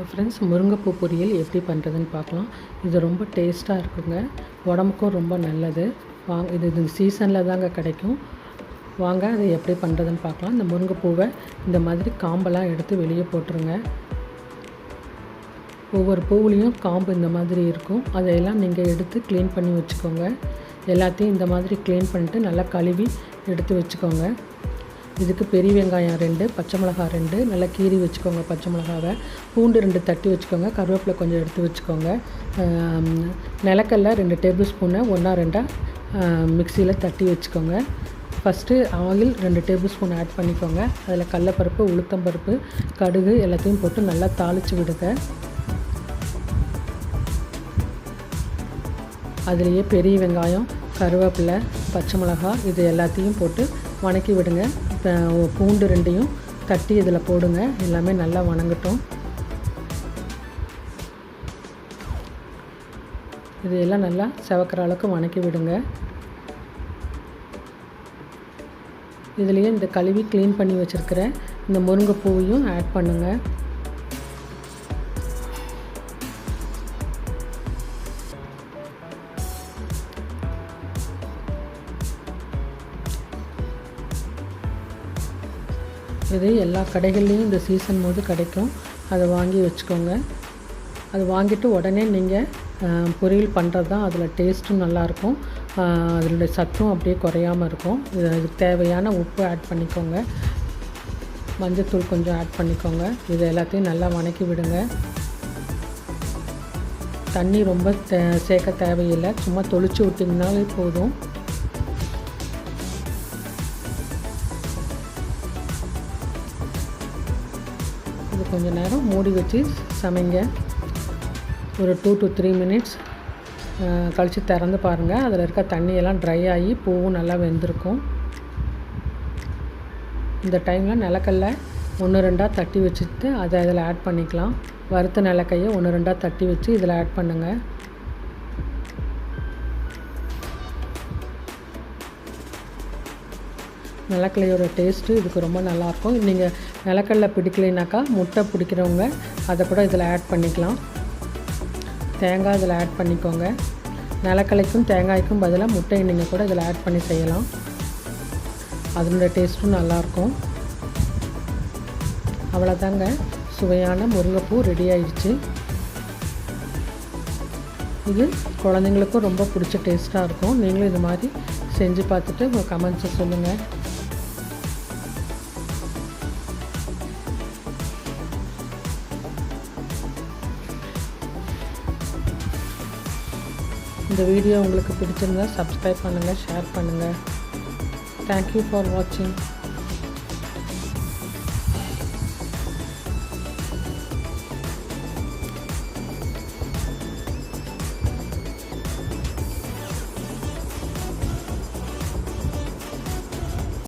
Friends, முருங்கைப்பூ பொரியல் எப்படி பண்ணுறதுன்னு பார்க்கலாம். இது ரொம்ப டேஸ்ட்டாக இருக்குங்க, உடம்புக்கும் ரொம்ப நல்லது. இது சீசனில் தாங்க கிடைக்கும். வாங்க அதை எப்படி பண்ணுறதுன்னு பார்க்கலாம். இந்த முருங்கைப்பூவை இந்த மாதிரி காம்பெல்லாம் எடுத்து வெளியே போட்டுருங்க. ஒவ்வொரு பூவுலேயும் காம்பு இந்த மாதிரி இருக்கும். அதையெல்லாம் நீங்கள் எடுத்து க்ளீன் பண்ணி வச்சுக்கோங்க. எல்லாத்தையும் இந்த மாதிரி க்ளீன் பண்ணிட்டு நல்லா கழுவி எடுத்து வச்சுக்கோங்க. இதுக்கு பெரிய வெங்காயம் 2, பச்சை மிளகாய் 2 நல்லா கீறி வச்சுக்கோங்க. பச்சை மிளகாவை, பூண்டு 2 தட்டி வச்சுக்கோங்க. கருவேப்பிலை கொஞ்சம் எடுத்து வச்சுக்கோங்க. நிலக்கடலை 2 டேபிள் ஸ்பூனை 1-2 மிக்சியில் தட்டி வச்சுக்கோங்க. First oil 2 tablespoon add பண்ணிக்கோங்க. அதில் கடலைப்பருப்பு, உளுத்தம்பருப்பு, கடுகு எல்லாத்தையும் போட்டு நல்லா தாளித்து விடுங்க. அதுலேயே பெரிய வெங்காயம், கருவேப்பிலை, பச்சை மிளகாய் இது எல்லாத்தையும் போட்டு வணக்கி விடுங்க. பூண்டு 2 தட்டி இதில் போடுங்க. எல்லாமே நல்லா வணங்கட்டும். இதையெல்லாம் நல்லா செவக்கிற அளவுக்கு வணக்கி விடுங்க. இதுலேயே இந்த கழுவி க்ளீன் பண்ணி வச்சுருக்கிற இந்த முருங்கைப்பூவையும் ஆட் பண்ணுங்கள். இது எல்லா கடைகள்லேயும் இந்த சீசன் போது கிடைக்கும். அதை வாங்கி வச்சுக்கோங்க. அது வாங்கிட்டு உடனே நீங்கள் பொரியல் பண்ணுறது தான் அதில் டேஸ்ட்டும் நல்லாயிருக்கும். அதனுடைய சத்தும் அப்படியே குறையாமல் இருக்கும். இதுக்கு தேவையான உப்பு ஆட் பண்ணிக்கோங்க. மஞ்சத்தூள் கொஞ்சம் ஆட் பண்ணிக்கோங்க. இது எல்லாத்தையும் நல்லா வணக்கி விடுங்க. தண்ணி ரொம்ப சேர்க்க தேவையில்லை, சும்மா தொளிச்சு விட்டிங்கனாலே போதும். இது கொஞ்சம் நேரம் மூடி வச்சு சமைங்க. ஒரு 2 to 3 மினிட்ஸ் கழித்து திறந்து பாருங்கள். அதில் இருக்க தண்ணியெல்லாம் ட்ரை ஆகி பூவும் நல்லா வெந்திருக்கும். இந்த டைமில் நிலக்கடலை 1-2 தட்டி வச்சுட்டு அதை இதில் ஆட் பண்ணிக்கலாம். வறுத்த நிலக்கையை 1-2 தட்டி வச்சு இதில் ஆட் பண்ணுங்கள். நிலக்கடலையோட டேஸ்ட்டு இதுக்கு ரொம்ப நல்லாயிருக்கும். நீங்கள் நிலக்கடலை பிடிக்கலைனாக்கா முட்டை பிடிக்கிறவங்க அதை கூட இதில் ஆட் பண்ணிக்கலாம். தேங்காய் இதில் ஆட் பண்ணிக்கோங்க. நிலக்கடலைக்கும் தேங்காய்க்கும் பதிலாக முட்டையை நீங்கள் கூட இதில் ஆட் பண்ணி செய்யலாம். அதனோட டேஸ்ட்டும் நல்லாயிருக்கும். அவ்வளோதாங்க, சுவையான முருங்கைப்பூ ரெடி ஆயிடுச்சு. இது குழந்தைங்களுக்கும் ரொம்ப பிடிச்ச டேஸ்ட்டாக இருக்கும். நீங்களும் இது மாதிரி செஞ்சு பார்த்துட்டு உங்கள் கமெண்ட்ஸை சொல்லுங்கள். இந்த வீடியோ உங்களுக்கு பிடிச்சிருந்தா சப்ஸ்கிரைப் பண்ணுங்கள், ஷேர் பண்ணுங்கள். தேங்க்யூ ஃபார் வாட்சிங்.